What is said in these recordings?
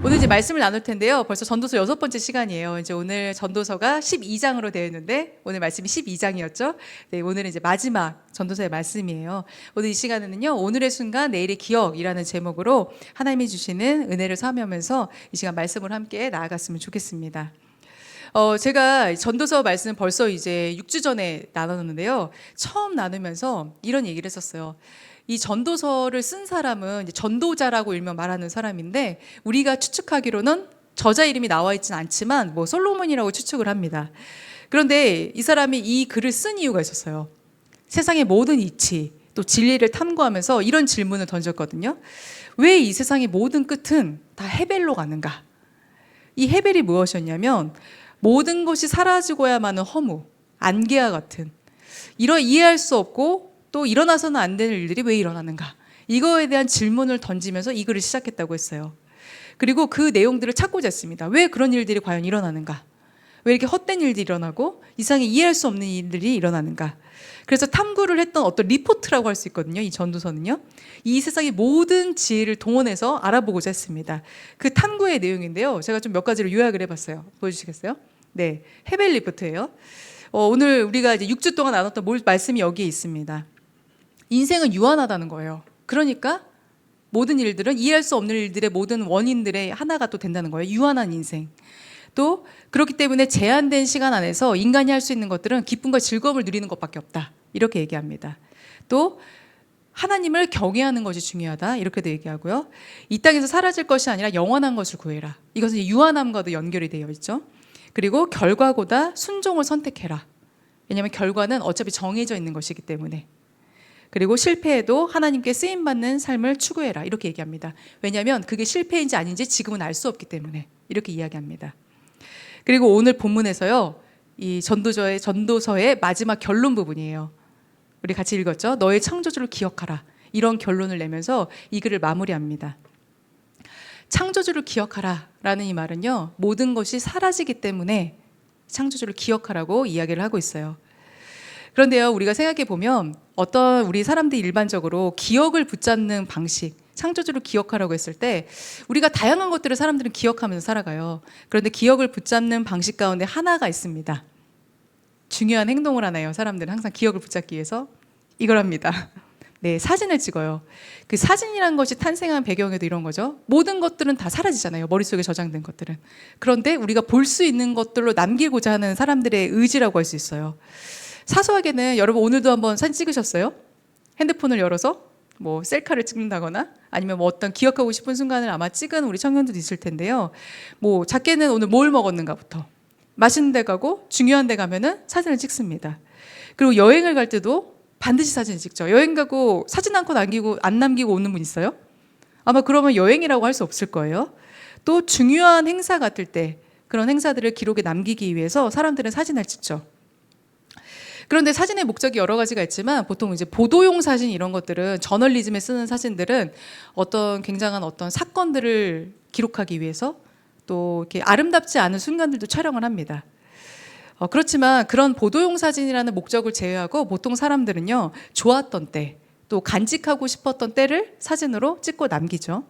오늘 이제 말씀을 나눌 텐데요. 벌써 전도서 6번째 시간이에요. 이제 오늘 전도서가 12장으로 되어 있는데 오늘 말씀이 12장이었죠. 네, 오늘은 이제 마지막 전도서의 말씀이에요. 오늘 이 시간에는요. 오늘의 순간 내일의 기억이라는 제목으로 하나님이 주시는 은혜를 사모하면서 이 시간 말씀을 함께 나아갔으면 좋겠습니다. 제가 전도서 말씀 벌써 이제 6주 전에 나눴는데요. 처음 나누면서 이런 얘기를 했었어요. 이 전도서를 쓴 사람은 이제 전도자라고 일명 말하는 사람인데 우리가 추측하기로는 저자 이름이 나와 있지는 않지만 뭐 솔로몬이라고 추측을 합니다. 그런데 이 사람이 이 글을 쓴 이유가 있었어요. 세상의 모든 이치 또 진리를 탐구하면서 이런 질문을 던졌거든요. 왜 이 세상의 모든 끝은 다 헤벨로 가는가? 이 헤벨이 무엇이었냐면 모든 것이 사라지고야만 하는 허무, 안개와 같은 이해할 수 없고 또 일어나서는 안 되는 일들이 왜 일어나는가? 이거에 대한 질문을 던지면서 이 글을 시작했다고 했어요. 그리고 그 내용들을 찾고자 했습니다. 왜 그런 일들이 과연 일어나는가? 왜 이렇게 헛된 일들이 일어나고 이상하게 이해할 수 없는 일들이 일어나는가? 그래서 탐구를 했던 어떤 리포트라고 할 수 있거든요. 이 전도서는요. 이 세상의 모든 지혜를 동원해서 알아보고자 했습니다. 그 탐구의 내용인데요. 제가 좀 몇 가지로 요약을 해봤어요. 보여주시겠어요? 네, 헤벨 리포트예요. 오늘 우리가 이제 6주 동안 나눴던 말씀이 여기에 있습니다. 인생은 유한하다는 거예요. 그러니까 모든 일들은 이해할 수 없는 일들의 모든 원인들의 하나가 또 된다는 거예요. 유한한 인생. 또 그렇기 때문에 제한된 시간 안에서 인간이 할 수 있는 것들은 기쁨과 즐거움을 누리는 것밖에 없다. 이렇게 얘기합니다. 또 하나님을 경외하는 것이 중요하다. 이렇게도 얘기하고요. 이 땅에서 사라질 것이 아니라 영원한 것을 구해라. 이것은 유한함과도 연결이 되어 있죠. 그리고 결과보다 순종을 선택해라. 왜냐하면 결과는 어차피 정해져 있는 것이기 때문에. 그리고 실패해도 하나님께 쓰임받는 삶을 추구해라. 이렇게 얘기합니다. 왜냐하면 그게 실패인지 아닌지 지금은 알 수 없기 때문에. 이렇게 이야기합니다. 그리고 오늘 본문에서요. 이 전도서의 마지막 결론 부분이에요. 우리 같이 읽었죠? 너의 창조주를 기억하라. 이런 결론을 내면서 이 글을 마무리합니다. 창조주를 기억하라 라는 이 말은요. 모든 것이 사라지기 때문에 창조주를 기억하라고 이야기를 하고 있어요. 그런데요. 우리가 생각해 보면 어떤 우리 사람들이 일반적으로 기억을 붙잡는 방식, 창조주를 기억하라고 했을 때 우리가 다양한 것들을 사람들은 기억하면서 살아가요. 그런데 기억을 붙잡는 방식 가운데 하나가 있습니다. 중요한 행동을 하나요. 사람들은 항상 기억을 붙잡기 위해서 이걸 합니다. 네, 사진을 찍어요. 그 사진이란 것이 탄생한 배경에도 이런 거죠. 모든 것들은 다 사라지잖아요. 머릿속에 저장된 것들은. 그런데 우리가 볼 수 있는 것들로 남기고자 하는 사람들의 의지라고 할 수 있어요. 사소하게는 여러분 오늘도 한번 사진 찍으셨어요? 핸드폰을 열어서 뭐 셀카를 찍는다거나 아니면 뭐 어떤 기억하고 싶은 순간을 아마 찍은 우리 청년들도 있을 텐데요. 뭐 작게는 오늘 뭘 먹었는가부터 맛있는 데 가고 중요한 데 가면은 사진을 찍습니다. 그리고 여행을 갈 때도 반드시 사진을 찍죠. 여행 가고 사진 안 남기고 오는 분 있어요? 아마 그러면 여행이라고 할 수 없을 거예요. 또 중요한 행사 같을 때 그런 행사들을 기록에 남기기 위해서 사람들은 사진을 찍죠. 그런데 사진의 목적이 여러 가지가 있지만 보통 이제 보도용 사진 이런 것들은 저널리즘에 쓰는 사진들은 어떤 굉장한 어떤 사건들을 기록하기 위해서 또 이렇게 아름답지 않은 순간들도 촬영을 합니다. 그렇지만 그런 보도용 사진이라는 목적을 제외하고 보통 사람들은요 좋았던 때 또 간직하고 싶었던 때를 사진으로 찍고 남기죠.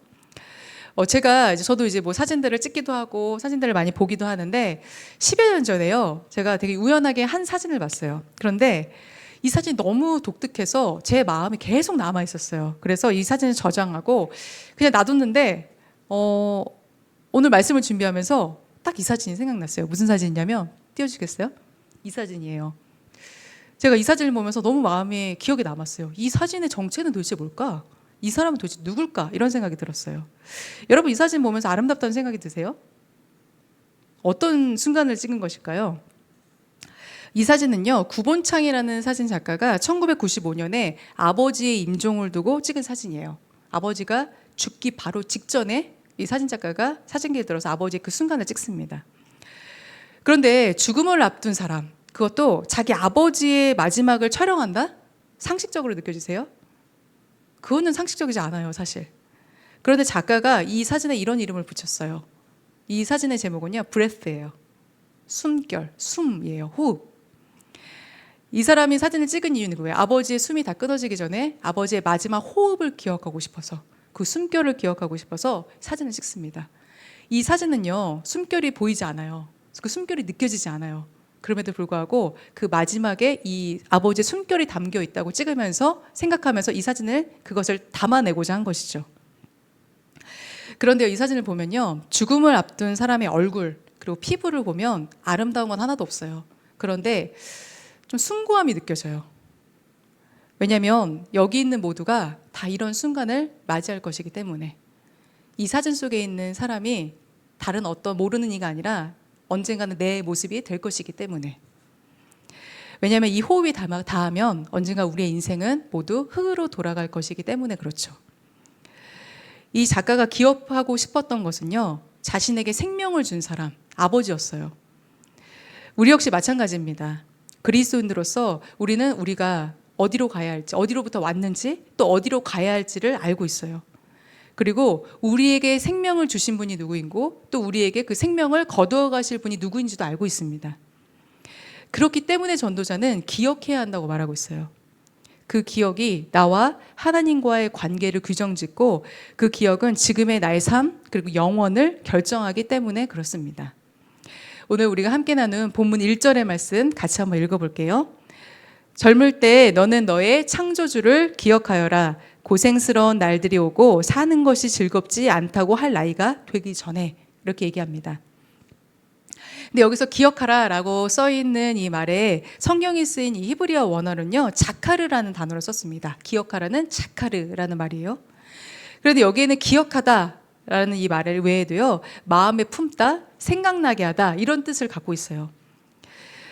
저도 이제 뭐 사진들을 찍기도 하고 사진들을 많이 보기도 하는데 10여 년 전에요. 제가 되게 우연하게 한 사진을 봤어요. 그런데 이 사진이 너무 독특해서 제 마음에 계속 남아 있었어요. 그래서 이 사진을 저장하고 그냥 놔뒀는데 오늘 말씀을 준비하면서 딱 이 사진이 생각났어요. 무슨 사진이냐면 띄워주시겠어요? 이 사진이에요. 제가 이 사진을 보면서 너무 마음에 기억에 남았어요. 이 사진의 정체는 도대체 뭘까? 이 사람은 도대체 누굴까? 이런 생각이 들었어요. 여러분 이 사진 보면서 아름답다는 생각이 드세요? 어떤 순간을 찍은 것일까요? 이 사진은요. 구본창이라는 사진 작가가 1995년에 아버지의 임종을 두고 찍은 사진이에요. 아버지가 죽기 바로 직전에 이 사진 작가가 사진기에 들어서 아버지의 그 순간을 찍습니다. 그런데 죽음을 앞둔 사람, 그것도 자기 아버지의 마지막을 촬영한다? 상식적으로 느껴지세요? 그거는 상식적이지 않아요, 사실. 그런데 작가가 이 사진에 이런 이름을 붙였어요. 이 사진의 제목은요, breath예요. 숨결, 숨이에요, 호흡. 이 사람이 사진을 찍은 이유는 뭐예요? 아버지의 숨이 다 끊어지기 전에 아버지의 마지막 호흡을 기억하고 싶어서 그 숨결을 기억하고 싶어서 사진을 찍습니다. 이 사진은요, 숨결이 보이지 않아요. 그 숨결이 느껴지지 않아요. 그럼에도 불구하고 그 마지막에 이 아버지의 숨결이 담겨 있다고 찍으면서 생각하면서 이 사진을 그것을 담아내고자 한 것이죠. 그런데 이 사진을 보면요, 죽음을 앞둔 사람의 얼굴 그리고 피부를 보면 아름다운 건 하나도 없어요. 그런데 좀 숭고함이 느껴져요. 왜냐하면 여기 있는 모두가 다 이런 순간을 맞이할 것이기 때문에. 이 사진 속에 있는 사람이 다른 어떤 모르는 이가 아니라 언젠가는 내 모습이 될 것이기 때문에. 왜냐하면 이 호흡이 닿으면 언젠가 우리의 인생은 모두 흙으로 돌아갈 것이기 때문에 그렇죠. 이 작가가 기억하고 싶었던 것은요, 자신에게 생명을 준 사람, 아버지였어요. 우리 역시 마찬가지입니다. 그리스도인으로서 우리는 우리가 어디로 가야 할지, 어디로부터 왔는지, 또 어디로 가야 할지를 알고 있어요. 그리고 우리에게 생명을 주신 분이 누구인고, 또 우리에게 그 생명을 거두어 가실 분이 누구인지도 알고 있습니다. 그렇기 때문에 전도자는 기억해야 한다고 말하고 있어요. 그 기억이 나와 하나님과의 관계를 규정짓고, 그 기억은 지금의 나의 삶, 그리고 영원을 결정하기 때문에 그렇습니다. 오늘 우리가 함께 나눈 본문 1절의 말씀 같이 한번 읽어볼게요. 젊을 때 너는 너의 창조주를 기억하여라. 고생스러운 날들이 오고 사는 것이 즐겁지 않다고 할 나이가 되기 전에, 이렇게 얘기합니다. 근데 여기서 기억하라 라고 써있는 이 말에 성경이 쓰인 이 히브리어 원어는요, 자카르라는 단어를 썼습니다. 기억하라는 자카르라는 말이에요. 그런데 여기에는 기억하다 라는 이 말 외에도요, 마음에 품다, 생각나게 하다, 이런 뜻을 갖고 있어요.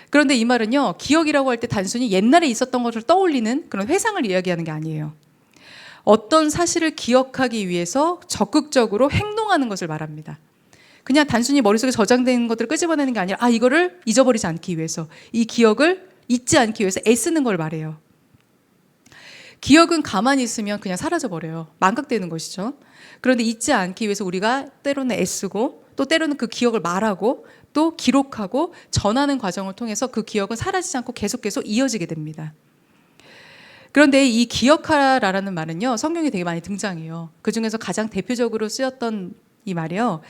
그런데 이 말은요, 기억이라고 할 때 단순히 옛날에 있었던 것을 떠올리는 그런 회상을 이야기하는 게 아니에요. 어떤 사실을 기억하기 위해서 적극적으로 행동하는 것을 말합니다. 그냥 단순히 머릿속에 저장된 것들을 끄집어내는 게 아니라, 이거를 잊어버리지 않기 위해서, 이 기억을 잊지 않기 위해서 애쓰는 걸 말해요. 기억은 가만히 있으면 그냥 사라져버려요. 망각되는 것이죠. 그런데 잊지 않기 위해서 우리가 때로는 애쓰고, 또 때로는 그 기억을 말하고, 또 기록하고 전하는 과정을 통해서 그 기억은 사라지지 않고 계속 이어지게 됩니다. 그런데 이 기억하라라는 말은요, 성경에 되게 많이 등장해요. 그 중에서 가장 대표적으로 쓰였던 이 말이요,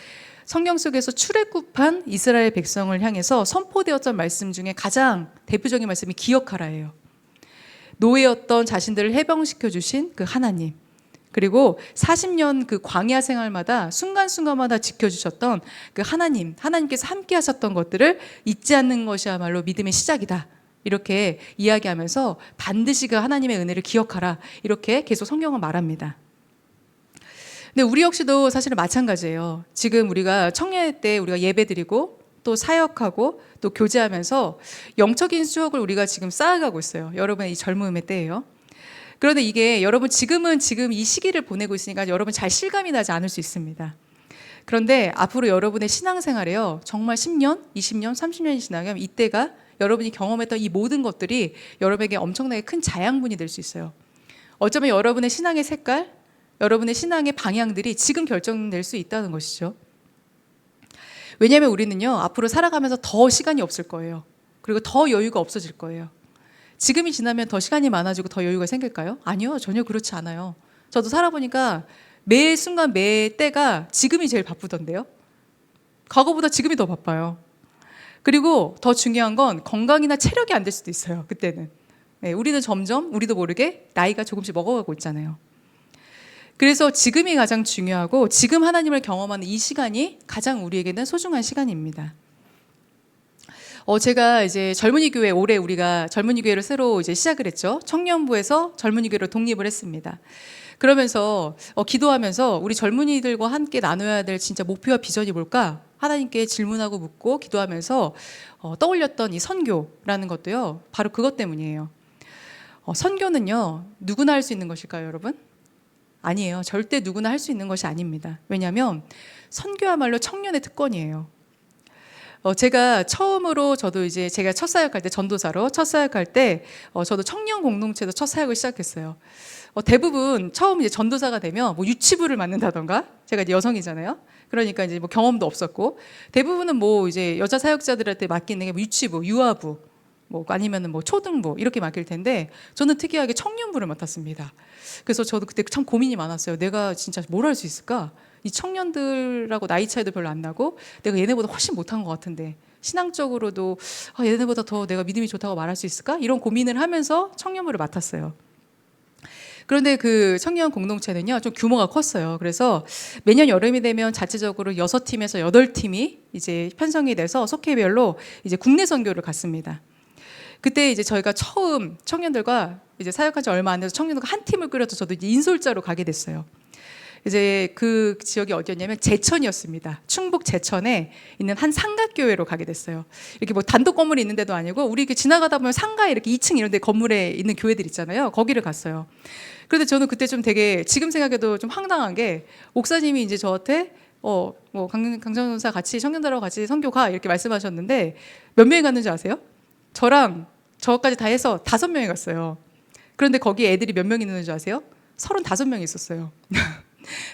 성경 속에서 출애굽한 이스라엘 백성을 향해서 선포되었던 말씀 중에 가장 대표적인 말씀이 기억하라예요. 노예였던 자신들을 해방시켜 주신 그 하나님, 그리고 40년 그 광야 생활마다 순간순간마다 지켜주셨던 그 하나님께서 함께 하셨던 것들을 잊지 않는 것이야말로 믿음의 시작이다, 이렇게 이야기하면서 반드시 그 하나님의 은혜를 기억하라, 이렇게 계속 성경은 말합니다. 근데 우리 역시도 사실은 마찬가지예요. 지금 우리가 청년회 때 우리가 예배드리고 또 사역하고 또 교제하면서 영적인 수역을 우리가 지금 쌓아가고 있어요. 여러분의 이 젊음의 때예요. 그런데 이게 여러분 지금 이 시기를 보내고 있으니까 여러분 잘 실감이 나지 않을 수 있습니다. 그런데 앞으로 여러분의 신앙생활에요, 정말 10년, 20년, 30년이 지나면 이때가 여러분이 경험했던 이 모든 것들이 여러분에게 엄청나게 큰 자양분이 될 수 있어요. 어쩌면 여러분의 신앙의 색깔, 여러분의 신앙의 방향들이 지금 결정될 수 있다는 것이죠. 왜냐하면 우리는요, 앞으로 살아가면서 더 시간이 없을 거예요. 그리고 더 여유가 없어질 거예요. 지금이 지나면 더 시간이 많아지고 더 여유가 생길까요? 아니요, 전혀 그렇지 않아요. 저도 살아보니까 매 순간 매 때가 지금이 제일 바쁘던데요. 과거보다 지금이 더 바빠요. 그리고 더 중요한 건 건강이나 체력이 안 될 수도 있어요. 그때는. 네, 우리는 점점 우리도 모르게 나이가 조금씩 먹어가고 있잖아요. 그래서 지금이 가장 중요하고 지금 하나님을 경험하는 이 시간이 가장 우리에게는 소중한 시간입니다. 제가 이제 젊은이 교회, 올해 우리가 젊은이 교회를 새로 이제 시작을 했죠. 청년부에서 젊은이 교회로 독립을 했습니다. 그러면서 기도하면서 우리 젊은이들과 함께 나눠야 될 진짜 목표와 비전이 뭘까? 하나님께 질문하고 묻고 기도하면서 떠올렸던 이 선교라는 것도요, 바로 그것 때문이에요. 선교는요, 누구나 할 수 있는 것일까요, 여러분? 아니에요. 절대 누구나 할 수 있는 것이 아닙니다. 왜냐하면 선교야말로 청년의 특권이에요. 제가 처음으로 저도 이제 제가 첫 사역할 때, 전도사로 첫 사역할 때 저도 청년 공동체도 첫 사역을 시작했어요. 대부분 처음 이제 전도사가 되면 뭐 유치부를 맡는다던가, 제가 이제 여성이잖아요. 그러니까 이제 뭐 경험도 없었고, 대부분은 뭐 이제 여자 사역자들한테 맡기는 게 뭐 유치부, 유아부, 뭐 아니면은 뭐 초등부 이렇게 맡길 텐데 저는 특이하게 청년부를 맡았습니다. 그래서 저도 그때 참 고민이 많았어요. 내가 진짜 뭘 할 수 있을까? 이 청년들하고 나이 차이도 별로 안 나고 내가 얘네보다 훨씬 못한 것 같은데 신앙적으로도 얘네보다 더 내가 믿음이 좋다고 말할 수 있을까? 이런 고민을 하면서 청년부를 맡았어요. 그런데 그 청년 공동체는요, 좀 규모가 컸어요. 그래서 매년 여름이 되면 자체적으로 6팀에서 8팀이 이제 편성이 돼서 속회별로 이제 국내 선교를 갔습니다. 그때 이제 저희가 처음 청년들과 이제 사역한 지 얼마 안 돼서 청년들과 한 팀을 꾸려서 저도 이제 인솔자로 가게 됐어요. 이제 그 지역이 어디였냐면 제천이었습니다. 충북 제천에 있는 한 상가교회로 가게 됐어요. 이렇게 뭐 단독 건물이 있는 데도 아니고 우리 이렇게 지나가다 보면 상가에 이렇게 2층 이런 데 건물에 있는 교회들 있잖아요. 거기를 갔어요. 그런데 저는 그때 좀 되게 지금 생각해도 좀 황당한 게 목사님이 이제 저한테 뭐 강정사 같이 청년들하고 같이 선교 가 이렇게 말씀하셨는데 몇 명이 갔는지 아세요? 저랑 저까지 다 해서 5명이 갔어요. 그런데 거기 애들이 몇 명 있는 줄 아세요? 35명이 있었어요.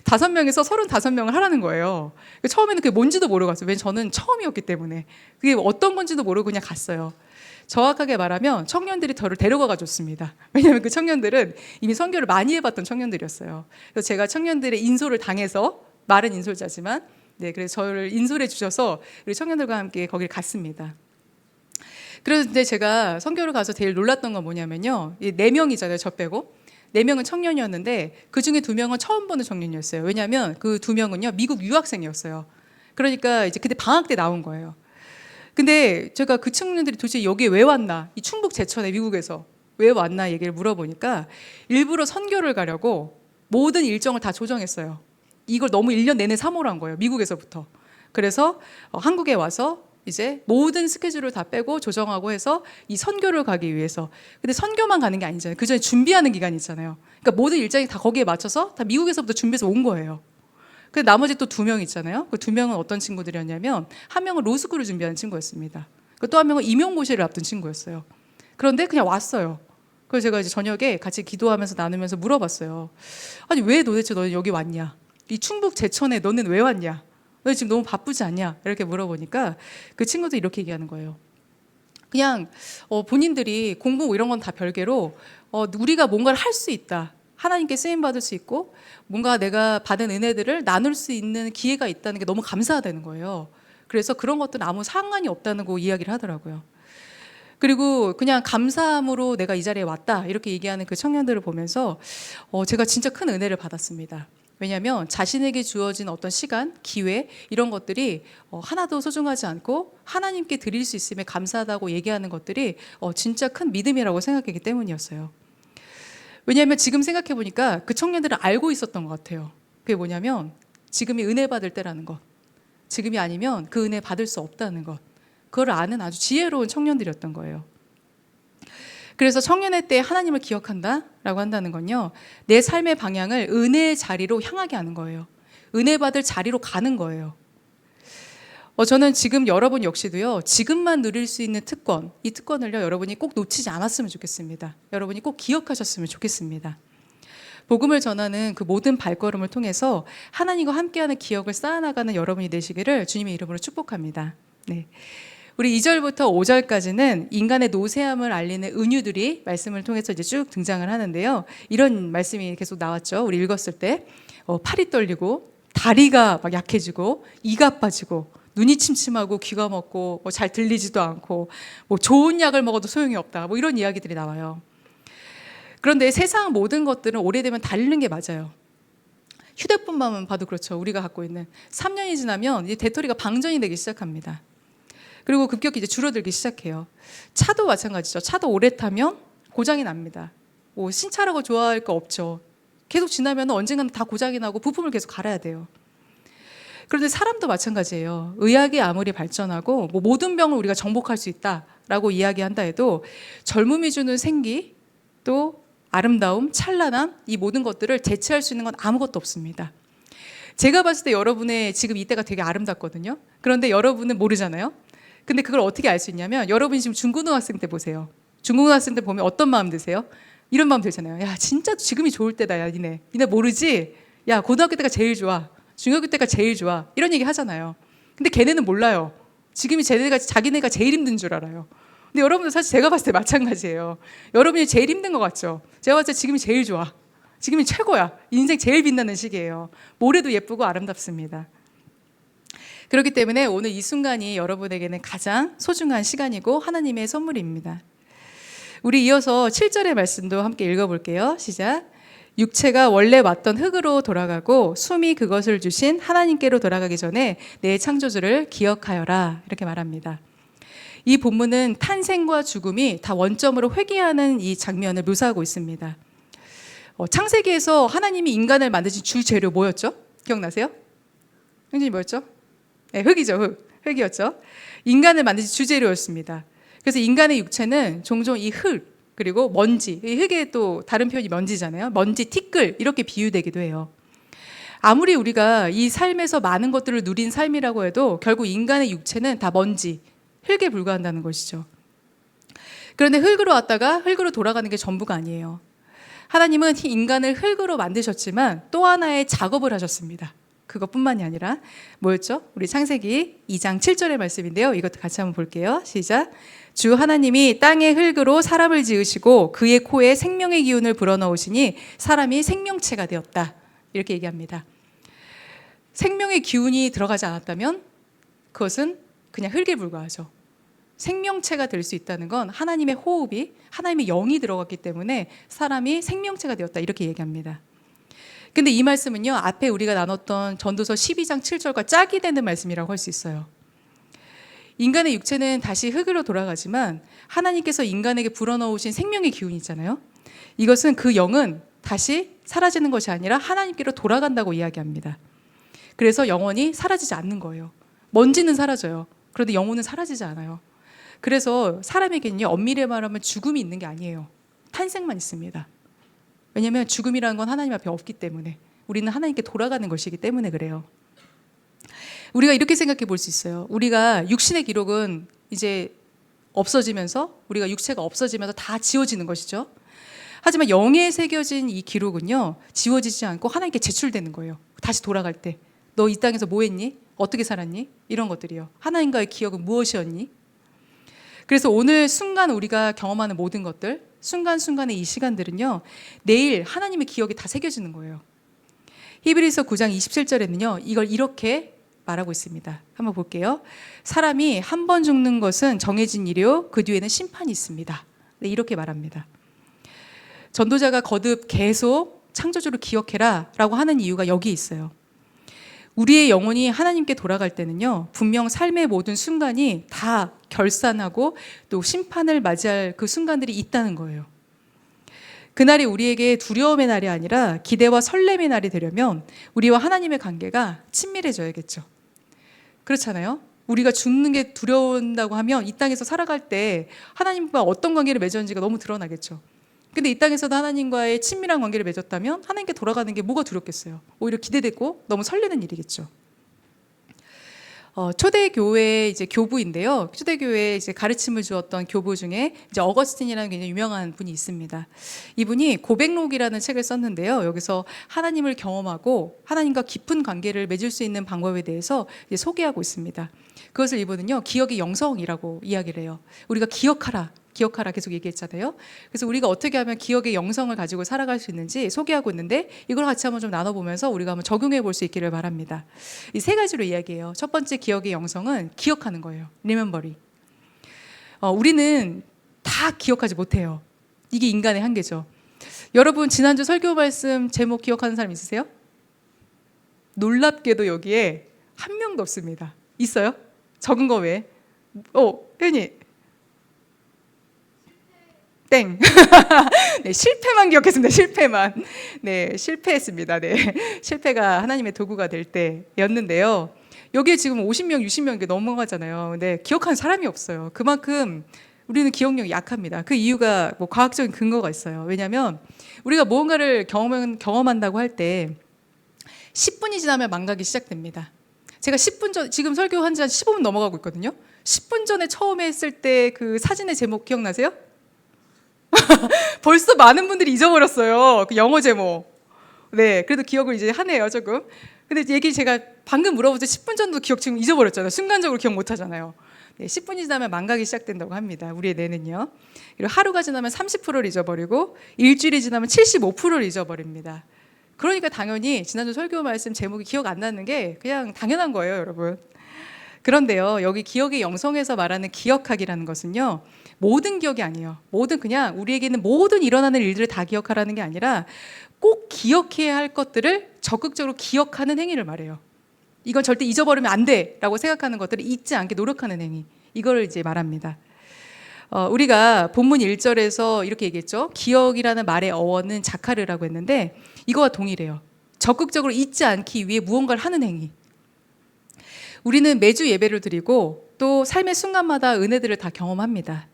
5명에서 35명을 하라는 거예요. 처음에는 그게 뭔지도 모르고 갔어요. 왜냐면 저는 처음이었기 때문에 그게 어떤 건지도 모르고 그냥 갔어요. 정확하게 말하면 청년들이 저를 데려가가 줬습니다. 왜냐하면 그 청년들은 이미 선교를 많이 해봤던 청년들이었어요. 그래서 제가 청년들의 인솔을 당해서 말은 인솔자지만 그래서 저를 인솔해 주셔서 우리 청년들과 함께 거기를 갔습니다. 그런데 제가 선교를 가서 제일 놀랐던 건 뭐냐면요, 4명이잖아요, 저 빼고 4명은 청년이었는데 그 중에 2명은 처음 보는 청년이었어요. 왜냐하면 그 2명은요 미국 유학생이었어요. 그러니까 이제 그때 방학 때 나온 거예요. 근데 제가 그 청년들이 도대체 여기에 왜 왔나, 이 충북 제천에 미국에서 왜 왔나 얘기를 물어보니까 일부러 선교를 가려고 모든 일정을 다 조정했어요. 이걸 너무 1년 내내 사모를 한 거예요, 미국에서부터. 그래서 한국에 와서 이제 모든 스케줄을 다 빼고 조정하고 해서 이 선교를 가기 위해서. 근데 선교만 가는 게 아니잖아요. 그 전에 준비하는 기간이 있잖아요. 그러니까 모든 일정이 다 거기에 맞춰서 다 미국에서부터 준비해서 온 거예요. 근데 나머지 또 2명 있잖아요. 그 2명은 어떤 친구들이었냐면 한 명은 로스쿨을 준비하는 친구였습니다. 또 한 명은 임용고시를 앞둔 친구였어요. 그런데 그냥 왔어요. 그래서 제가 이제 저녁에 같이 기도하면서 나누면서 물어봤어요. 아니 왜 도대체 너는 여기 왔냐? 이 충북 제천에 너는 왜 왔냐? 너 지금 너무 바쁘지 않냐? 이렇게 물어보니까 그 친구도 이렇게 얘기하는 거예요. 그냥 본인들이 공부 이런 건 다 별개로 우리가 뭔가를 할 수 있다. 하나님께 쓰임 받을 수 있고 뭔가 내가 받은 은혜들을 나눌 수 있는 기회가 있다는 게 너무 감사하다는 거예요. 그래서 그런 것들은 아무 상관이 없다는 거 이야기를 하더라고요. 그리고 그냥 감사함으로 내가 이 자리에 왔다 이렇게 얘기하는 그 청년들을 보면서 제가 진짜 큰 은혜를 받았습니다. 왜냐하면 자신에게 주어진 어떤 시간, 기회 이런 것들이 하나도 소중하지 않고 하나님께 드릴 수 있음에 감사하다고 얘기하는 것들이 진짜 큰 믿음이라고 생각했기 때문이었어요. 왜냐하면 지금 생각해 보니까 그 청년들은 알고 있었던 것 같아요. 그게 뭐냐면 지금이 은혜 받을 때라는 것, 지금이 아니면 그 은혜 받을 수 없다는 것, 그걸 아는 아주 지혜로운 청년들이었던 거예요. 그래서 청년의 때에 하나님을 기억한다라고 한다는 건요, 내 삶의 방향을 은혜의 자리로 향하게 하는 거예요. 은혜 받을 자리로 가는 거예요. 저는 지금 여러분 역시도요, 지금만 누릴 수 있는 특권, 이 특권을요 여러분이 꼭 놓치지 않았으면 좋겠습니다. 여러분이 꼭 기억하셨으면 좋겠습니다. 복음을 전하는 그 모든 발걸음을 통해서 하나님과 함께하는 기억을 쌓아나가는 여러분이 되시기를 주님의 이름으로 축복합니다. 네. 우리 2절부터 5절까지는 인간의 노쇠함을 알리는 은유들이 말씀을 통해서 이제 쭉 등장을 하는데요. 이런 말씀이 계속 나왔죠. 우리 읽었을 때 팔이 떨리고 다리가 막 약해지고 이가 빠지고 눈이 침침하고 귀가 먹고 뭐 잘 들리지도 않고 뭐 좋은 약을 먹어도 소용이 없다. 뭐 이런 이야기들이 나와요. 그런데 세상 모든 것들은 오래되면 다 잃는 게 맞아요. 휴대폰만 봐도 그렇죠. 우리가 갖고 있는 3년이 지나면 이제 배터리가 방전이 되기 시작합니다. 그리고 급격히 이제 줄어들기 시작해요. 차도 마찬가지죠. 차도 오래 타면 고장이 납니다. 뭐 신차라고 좋아할 거 없죠. 계속 지나면 언젠가는 다 고장이 나고 부품을 계속 갈아야 돼요. 그런데 사람도 마찬가지예요. 의학이 아무리 발전하고 뭐 모든 병을 우리가 정복할 수 있다라고 이야기한다 해도 젊음이 주는 생기 또 아름다움, 찬란함 이 모든 것들을 대체할 수 있는 건 아무것도 없습니다. 제가 봤을 때 여러분의 지금 이때가 되게 아름답거든요. 그런데 여러분은 모르잖아요. 근데 그걸 어떻게 알 수 있냐면 여러분이 지금 중고등학생 때 보세요. 중고등학생 때 보면 어떤 마음 드세요? 이런 마음 들잖아요. 야 진짜 지금이 좋을 때다. 야 니네 모르지? 야 고등학교 때가 제일 좋아. 중학교 때가 제일 좋아. 이런 얘기 하잖아요. 근데 걔네는 몰라요. 지금이 자기네가 제일 힘든 줄 알아요. 근데 여러분도 사실 제가 봤을 때 마찬가지예요. 여러분이 제일 힘든 것 같죠? 제가 봤을 때 지금이 제일 좋아. 지금이 최고야. 인생 제일 빛나는 시기예요. 모레도 예쁘고 아름답습니다. 그렇기 때문에 오늘 이 순간이 여러분에게는 가장 소중한 시간이고 하나님의 선물입니다. 우리 이어서 7절의 말씀도 함께 읽어볼게요. 시작. 육체가 원래 왔던 흙으로 돌아가고 숨이 그것을 주신 하나님께로 돌아가기 전에 내 창조주를 기억하여라. 이렇게 말합니다. 이 본문은 탄생과 죽음이 다 원점으로 회귀하는 이 장면을 묘사하고 있습니다. 창세기에서 하나님이 인간을 만드신 주 재료 뭐였죠? 기억나세요? 형제님 뭐였죠? 네, 흙이죠. 흙이었죠. 인간을 만드신 주 재료였습니다. 그래서 인간의 육체는 종종 이 흙 그리고 먼지, 이 흙의 또 다른 표현이 먼지잖아요. 먼지, 티끌 이렇게 비유되기도 해요. 아무리 우리가 이 삶에서 많은 것들을 누린 삶이라고 해도 결국 인간의 육체는 다 먼지, 흙에 불과한다는 것이죠. 그런데 흙으로 왔다가 흙으로 돌아가는 게 전부가 아니에요. 하나님은 인간을 흙으로 만드셨지만 또 하나의 작업을 하셨습니다. 그것뿐만이 아니라 뭐였죠? 우리 창세기 2장 7절의 말씀인데요. 이것도 같이 한번 볼게요. 시작. 주 하나님이 땅의 흙으로 사람을 지으시고 그의 코에 생명의 기운을 불어넣으시니 사람이 생명체가 되었다. 이렇게 얘기합니다. 생명의 기운이 들어가지 않았다면 그것은 그냥 흙에 불과하죠. 생명체가 될 수 있다는 건 하나님의 호흡이, 하나님의 영이 들어갔기 때문에 사람이 생명체가 되었다. 이렇게 얘기합니다. 근데 이 말씀은요, 앞에 우리가 나눴던 전도서 12장 7절과 짝이 되는 말씀이라고 할 수 있어요. 인간의 육체는 다시 흙으로 돌아가지만 하나님께서 인간에게 불어넣으신 생명의 기운이 있잖아요. 이것은 그 영은 다시 사라지는 것이 아니라 하나님께로 돌아간다고 이야기합니다. 그래서 영원히 사라지지 않는 거예요. 먼지는 사라져요. 그런데 영혼은 사라지지 않아요. 그래서 사람에게는요, 엄밀히 말하면 죽음이 있는 게 아니에요. 탄생만 있습니다. 왜냐하면 죽음이라는 건 하나님 앞에 없기 때문에, 우리는 하나님께 돌아가는 것이기 때문에 그래요. 우리가 이렇게 생각해 볼 수 있어요. 우리가 육신의 기록은 이제 없어지면서, 우리가 육체가 없어지면서 다 지워지는 것이죠. 하지만 영에 새겨진 이 기록은요, 지워지지 않고 하나님께 제출되는 거예요. 다시 돌아갈 때 너 이 땅에서 뭐 했니? 어떻게 살았니? 이런 것들이요. 하나님과의 기억은 무엇이었니? 그래서 오늘 순간 우리가 경험하는 모든 것들, 순간순간의 이 시간들은요, 내일 하나님의 기억이 다 새겨지는 거예요. 히브리서 9장 27절에는요, 이걸 이렇게 말하고 있습니다. 한번 볼게요. 사람이 한 번 죽는 것은 정해진 일이요, 그 뒤에는 심판이 있습니다. 네, 이렇게 말합니다. 전도자가 거듭 계속 창조주를 기억해라 라고 하는 이유가 여기 있어요. 우리의 영혼이 하나님께 돌아갈 때는요, 분명 삶의 모든 순간이 다 결산하고 또 심판을 맞이할 그 순간들이 있다는 거예요. 그날이 우리에게 두려움의 날이 아니라 기대와 설렘의 날이 되려면 우리와 하나님의 관계가 친밀해져야겠죠. 그렇잖아요. 우리가 죽는 게 두려운다고 하면 이 땅에서 살아갈 때 하나님과 어떤 관계를 맺었는지가 너무 드러나겠죠. 근데 이 땅에서도 하나님과의 친밀한 관계를 맺었다면 하나님께 돌아가는 게 뭐가 두렵겠어요. 오히려 기대되고 너무 설레는 일이겠죠. 초대교회 이제 교부인데요. 초대교회에 이제 가르침을 주었던 교부 중에 이제 어거스틴이라는 굉장히 유명한 분이 있습니다. 이분이 고백록이라는 책을 썼는데요. 여기서 하나님을 경험하고 하나님과 깊은 관계를 맺을 수 있는 방법에 대해서 이제 소개하고 있습니다. 그것을 이분은요, 기억의 영성이라고 이야기를 해요. 우리가 기억하라 계속 얘기했잖아요. 그래서 우리가 어떻게 하면 기억의 영성을 가지고 살아갈 수 있는지 소개하고 있는데, 이걸 같이 한번 좀 나눠보면서 우리가 한번 적용해 볼 수 있기를 바랍니다. 이 세 가지로 이야기해요. 첫 번째 기억의 영성은 기억하는 거예요. 리멤버링. 우리는 다 기억하지 못해요. 이게 인간의 한계죠. 여러분 지난주 설교 말씀 제목 기억하는 사람 있으세요? 놀랍게도 여기에 한 명도 없습니다. 있어요? 적은 거 외에. 혜연이 땡. 네, 실패만 기억했습니다. 실패만. 네, 실패했습니다. 네, 실패가 하나님의 도구가 될 때였는데요. 여기에 지금 50명, 60명 넘어가잖아요. 근데 기억하는 사람이 없어요. 그만큼 우리는 기억력이 약합니다. 그 이유가 뭐 과학적인 근거가 있어요. 왜냐하면 우리가 무언가를 경험한다고 할 때 10분이 지나면 망각이 시작됩니다. 제가 10분 전, 지금 설교한 지 한 15분 넘어가고 있거든요. 10분 전에 처음에 했을 때 그 사진의 제목 기억나세요? 벌써 많은 분들이 잊어버렸어요. 그 영어 제목. 네, 그래도 기억을 이제 하네요, 조금. 근데 얘기 제가 방금 물어보자 10분 전도 기억 지금 잊어버렸잖아요. 순간적으로 기억 못 하잖아요. 네, 10분이 지나면 망각이 시작된다고 합니다. 우리의 뇌는요. 그리고 하루가 지나면 30%를 잊어버리고 일주일이 지나면 75%를 잊어버립니다. 그러니까 당연히 지난주 설교 말씀 제목이 기억 안 나는 게 그냥 당연한 거예요, 여러분. 그런데요, 여기 기억의 영성에서 말하는 기억하기라는 것은요, 모든 기억이 아니에요. 모든 그냥 우리에게는 모든 일어나는 일들을 다 기억하라는 게 아니라 꼭 기억해야 할 것들을 적극적으로 기억하는 행위를 말해요. 이건 절대 잊어버리면 안 돼라고 생각하는 것들을 잊지 않게 노력하는 행위. 이걸 이제 말합니다. 우리가 본문 1절에서 이렇게 얘기했죠. 기억이라는 말의 어원은 자카르라고 했는데 이거와 동일해요. 적극적으로 잊지 않기 위해 무언가를 하는 행위. 우리는 매주 예배를 드리고 또 삶의 순간마다 은혜들을 다 경험합니다.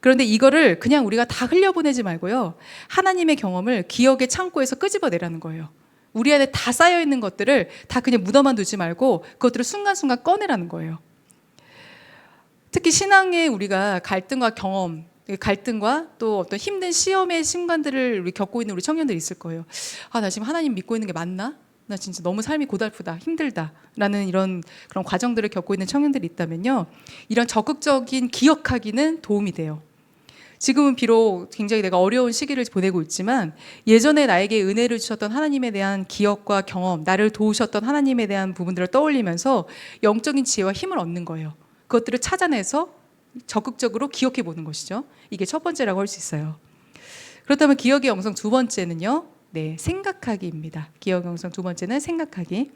그런데 이거를 그냥 우리가 다 흘려보내지 말고요. 하나님의 경험을 기억의 창고에서 끄집어내라는 거예요. 우리 안에 다 쌓여있는 것들을 다 그냥 묻어만 두지 말고 그것들을 순간순간 꺼내라는 거예요. 특히 신앙에 우리가 갈등과 경험, 갈등과 또 어떤 힘든 시험의 순간들을 우리 겪고 있는 우리 청년들이 있을 거예요. 나 지금 하나님 믿고 있는 게 맞나? 나 진짜 너무 삶이 고달프다, 힘들다 라는 그런 과정들을 겪고 있는 청년들이 있다면요, 이런 적극적인 기억하기는 도움이 돼요. 지금은 비록 굉장히 내가 어려운 시기를 보내고 있지만 예전에 나에게 은혜를 주셨던 하나님에 대한 기억과 경험, 나를 도우셨던 하나님에 대한 부분들을 떠올리면서 영적인 지혜와 힘을 얻는 거예요. 그것들을 찾아내서 적극적으로 기억해 보는 것이죠. 이게 첫 번째라고 할 수 있어요. 그렇다면 기억의 영성 두 번째는요, 네, 생각하기입니다. 기억의 영성 두 번째는 생각하기.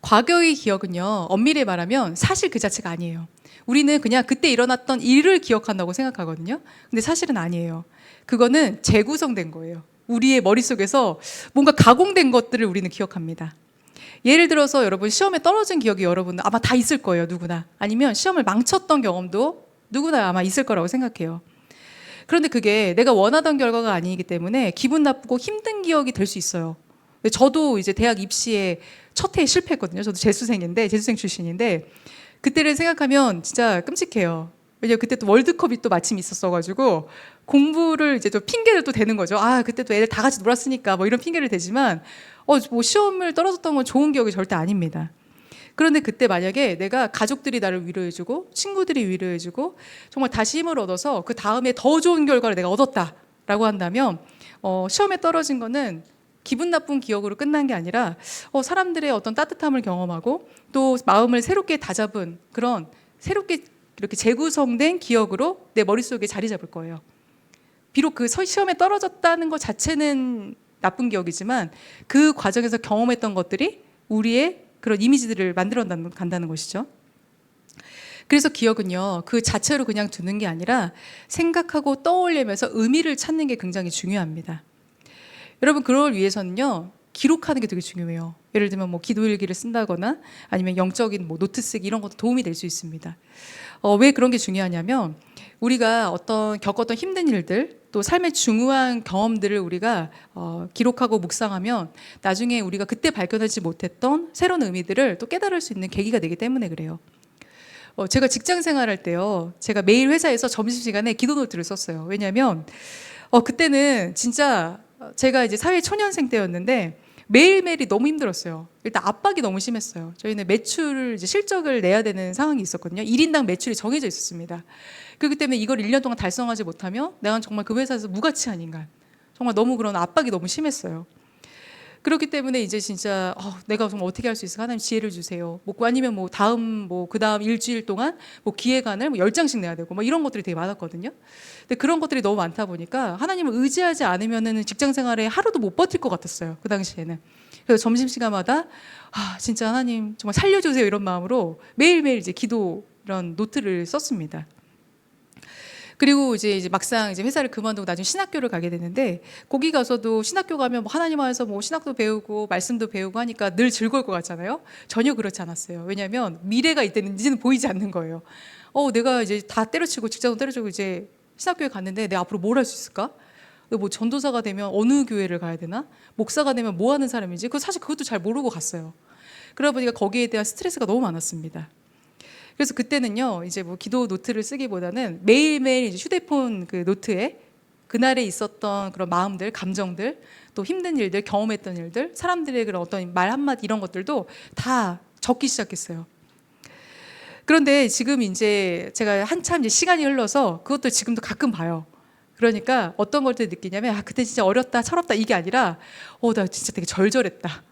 과거의 기억은요, 엄밀히 말하면 사실 그 자체가 아니에요. 우리는 그냥 그때 일어났던 일을 기억한다고 생각하거든요. 근데 사실은 아니에요. 그거는 재구성된 거예요. 우리의 머릿속에서 뭔가 가공된 것들을 우리는 기억합니다. 예를 들어서 여러분 시험에 떨어진 기억이 여러분 아마 다 있을 거예요, 누구나. 아니면 시험을 망쳤던 경험도 누구나 아마 있을 거라고 생각해요. 그런데 그게 내가 원하던 결과가 아니기 때문에 기분 나쁘고 힘든 기억이 될 수 있어요. 저도 이제 대학 입시에 첫 해에 실패했거든요. 저도 재수생 출신인데 그때를 생각하면 진짜 끔찍해요. 왜냐면 그때 또 월드컵이 또 마침 있었어가지고 공부를 이제 또 핑계를 또 대는 거죠. 그때 또 애들 다 같이 놀았으니까 뭐 이런 핑계를 대지만 뭐 시험을 떨어졌던 건 좋은 기억이 절대 아닙니다. 그런데 그때 만약에 내가 가족들이 나를 위로해주고 친구들이 위로해주고 정말 다시 힘을 얻어서 그 다음에 더 좋은 결과를 내가 얻었다라고 한다면 시험에 떨어진 거는 기분 나쁜 기억으로 끝난 게 아니라 사람들의 어떤 따뜻함을 경험하고 또 마음을 새롭게 다잡은 그런 새롭게 이렇게 재구성된 기억으로 내 머릿속에 자리 잡을 거예요. 비록 그 시험에 떨어졌다는 것 자체는 나쁜 기억이지만 그 과정에서 경험했던 것들이 우리의 그런 이미지들을 만들어 간다는 것이죠. 그래서 기억은요, 그 자체로 그냥 두는 게 아니라 생각하고 떠올리면서 의미를 찾는 게 굉장히 중요합니다. 여러분, 그걸 위해서는요, 기록하는 게 되게 중요해요. 예를 들면 뭐 기도일기를 쓴다거나 아니면 영적인 뭐 노트 쓰기 이런 것도 도움이 될 수 있습니다. 왜 그런 게 중요하냐면 우리가 겪었던 힘든 일들 또 삶의 중요한 경험들을 우리가 기록하고 묵상하면 나중에 우리가 그때 발견하지 못했던 새로운 의미들을 또 깨달을 수 있는 계기가 되기 때문에 그래요. 제가 직장 생활할 때요, 제가 매일 회사에서 점심시간에 기도 노트를 썼어요. 왜냐하면 그때는 진짜 제가 이제 사회 초년생 때였는데 매일매일이 너무 힘들었어요. 일단 압박이 너무 심했어요. 저희는 이제 실적을 내야 되는 상황이 있었거든요. 1인당 매출이 정해져 있었습니다. 그렇기 때문에 이걸 1년 동안 달성하지 못하면 내가 정말 그 회사에서 무가치한 인간. 정말 너무 그런 압박이 너무 심했어요. 그렇기 때문에 이제 진짜 내가 정말 어떻게 할 수 있을까? 하나님 지혜를 주세요. 아니면 그 다음 일주일 동안 기획안을 10장씩 내야 되고 이런 것들이 되게 많았거든요. 근데 그런 것들이 너무 많다 보니까 하나님을 의지하지 않으면은 직장 생활에 하루도 못 버틸 것 같았어요. 그 당시에는. 그래서 점심시간마다 진짜 하나님 정말 살려주세요 이런 마음으로 매일매일 이제 기도 이런 노트를 썼습니다. 그리고 이제 막상 이제 회사를 그만두고 나중에 신학교를 가게 되는데 거기 가서도 신학교 가면 하나님 안에서 신학도 배우고 말씀도 배우고 하니까 늘 즐거울 것 같잖아요. 전혀 그렇지 않았어요. 왜냐하면 미래가 이제는 보이지 않는 거예요. 내가 이제 다 때려치고 직장도 때려치고 이제 신학교에 갔는데 내가 앞으로 뭘 할 수 있을까? 전도사가 되면 어느 교회를 가야 되나? 목사가 되면 뭐 하는 사람인지 사실 그것도 잘 모르고 갔어요. 그러다 보니까 거기에 대한 스트레스가 너무 많았습니다. 그래서 그때는요, 이제 기도 노트를 쓰기보다는 매일매일 이제 휴대폰 그 노트에 그날에 있었던 그런 마음들, 감정들, 또 힘든 일들, 경험했던 일들, 사람들의 그런 어떤 말 한마디 이런 것들도 다 적기 시작했어요. 그런데 지금 이제 제가 한참 이제 시간이 흘러서 그것도 지금도 가끔 봐요. 그러니까 어떤 걸 때 느끼냐면 그때 진짜 어렸다 철없다 이게 아니라 나 진짜 되게 절절했다.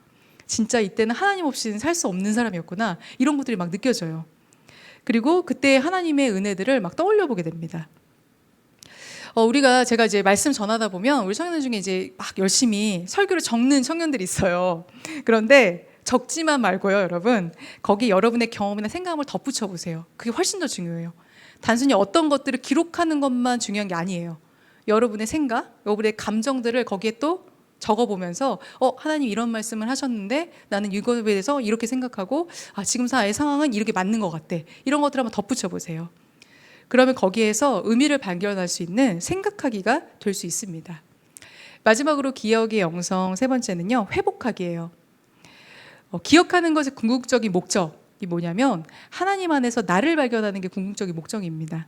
진짜 이때는 하나님 없이는 살 수 없는 사람이었구나. 이런 것들이 막 느껴져요. 그리고 그때 하나님의 은혜들을 막 떠올려 보게 됩니다. 제가 이제 말씀 전하다 보면 우리 청년들 중에 이제 막 열심히 설교를 적는 청년들이 있어요. 그런데 적지만 말고요, 여러분. 거기 여러분의 경험이나 생각을 덧붙여 보세요. 그게 훨씬 더 중요해요. 단순히 어떤 것들을 기록하는 것만 중요한 게 아니에요. 여러분의 생각, 여러분의 감정들을 거기에 또 적어보면서 하나님 이런 말씀을 하셨는데 나는 이거에 대해서 이렇게 생각하고 지금 나의 상황은 이렇게 맞는 것 같아. 이런 것들 한번 덧붙여 보세요. 그러면 거기에서 의미를 발견할 수 있는 생각하기가 될 수 있습니다. 마지막으로 기억의 영성 세 번째는요, 회복하기예요. 기억하는 것의 궁극적인 목적이 뭐냐면 하나님 안에서 나를 발견하는 게 궁극적인 목적입니다.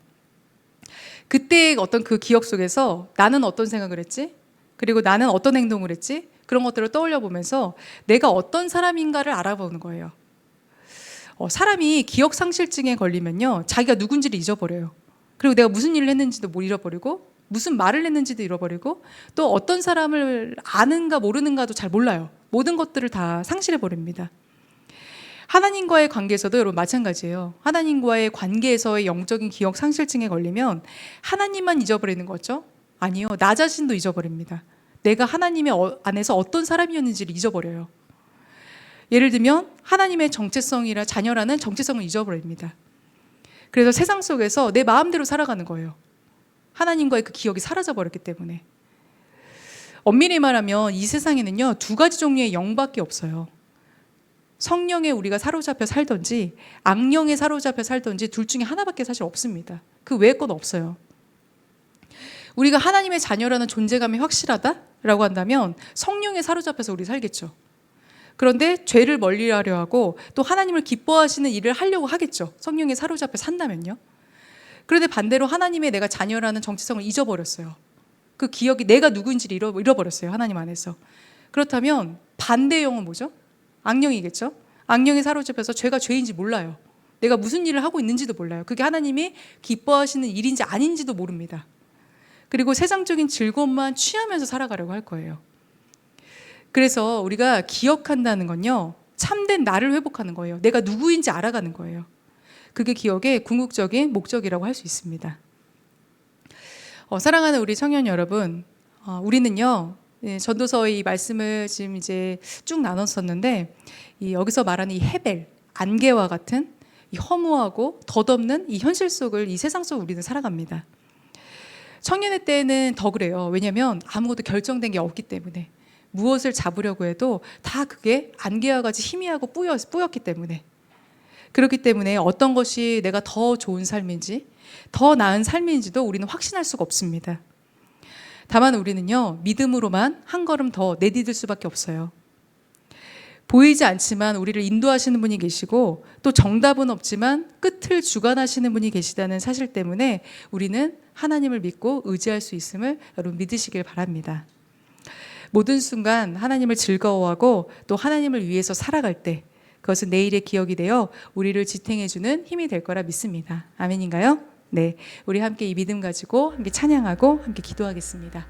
그때의 어떤 그 기억 속에서 나는 어떤 생각을 했지? 그리고 나는 어떤 행동을 했지? 그런 것들을 떠올려 보면서 내가 어떤 사람인가를 알아보는 거예요. 사람이 기억 상실증에 걸리면요, 자기가 누군지를 잊어버려요. 그리고 내가 무슨 일을 했는지도 잃어버리고 무슨 말을 했는지도 잃어버리고 또 어떤 사람을 아는가 모르는가도 잘 몰라요. 모든 것들을 다 상실해 버립니다. 하나님과의 관계에서도 여러분 마찬가지예요. 하나님과의 관계에서의 영적인 기억 상실증에 걸리면 하나님만 잊어버리는 거죠? 아니요. 나 자신도 잊어버립니다. 내가 하나님의 안에서 어떤 사람이었는지를 잊어버려요. 예를 들면 하나님의 정체성이라 자녀라는 정체성을 잊어버립니다. 그래서 세상 속에서 내 마음대로 살아가는 거예요. 하나님과의 그 기억이 사라져버렸기 때문에. 엄밀히 말하면 이 세상에는요, 두 가지 종류의 영밖에 없어요. 성령에 우리가 사로잡혀 살든지 악령에 사로잡혀 살든지 둘 중에 하나밖에 사실 없습니다. 그 외의 건 없어요. 우리가 하나님의 자녀라는 존재감이 확실하다라고 한다면 성령에 사로잡혀서 우리 살겠죠. 그런데 죄를 멀리하려 하고 또 하나님을 기뻐하시는 일을 하려고 하겠죠. 성령에 사로잡혀 산다면요. 그런데 반대로 하나님의 내가 자녀라는 정체성을 잊어버렸어요. 그 기억이 내가 누구인지를 잃어버렸어요. 하나님 안에서. 그렇다면 반대의 영은 뭐죠? 악령이겠죠. 악령에 사로잡혀서 죄가 죄인지 몰라요. 내가 무슨 일을 하고 있는지도 몰라요. 그게 하나님이 기뻐하시는 일인지 아닌지도 모릅니다. 그리고 세상적인 즐거움만 취하면서 살아가려고 할 거예요. 그래서 우리가 기억한다는 건요, 참된 나를 회복하는 거예요. 내가 누구인지 알아가는 거예요. 그게 기억의 궁극적인 목적이라고 할 수 있습니다. 사랑하는 우리 청년 여러분, 우리는요, 전도서의 이 말씀을 지금 이제 쭉 나눴었는데, 여기서 말하는 이 헤벨, 안개와 같은 이 허무하고 덧없는 이 현실 속을 이 세상 속을 우리는 살아갑니다. 청년의 때는 더 그래요. 왜냐하면 아무것도 결정된 게 없기 때문에. 무엇을 잡으려고 해도 다 그게 안개와 같이 희미하고 뿌였기 때문에. 그렇기 때문에 어떤 것이 내가 더 좋은 삶인지 더 나은 삶인지도 우리는 확신할 수가 없습니다. 다만 우리는요, 믿음으로만 한 걸음 더 내디딜 수밖에 없어요. 보이지 않지만 우리를 인도하시는 분이 계시고 또 정답은 없지만 끝을 주관하시는 분이 계시다는 사실 때문에 우리는 하나님을 믿고 의지할 수 있음을 여러분 믿으시길 바랍니다. 모든 순간 하나님을 즐거워하고 또 하나님을 위해서 살아갈 때 그것은 내일의 기억이 되어 우리를 지탱해주는 힘이 될 거라 믿습니다. 아멘인가요? 네, 우리 함께 이 믿음 가지고 함께 찬양하고 함께 기도하겠습니다.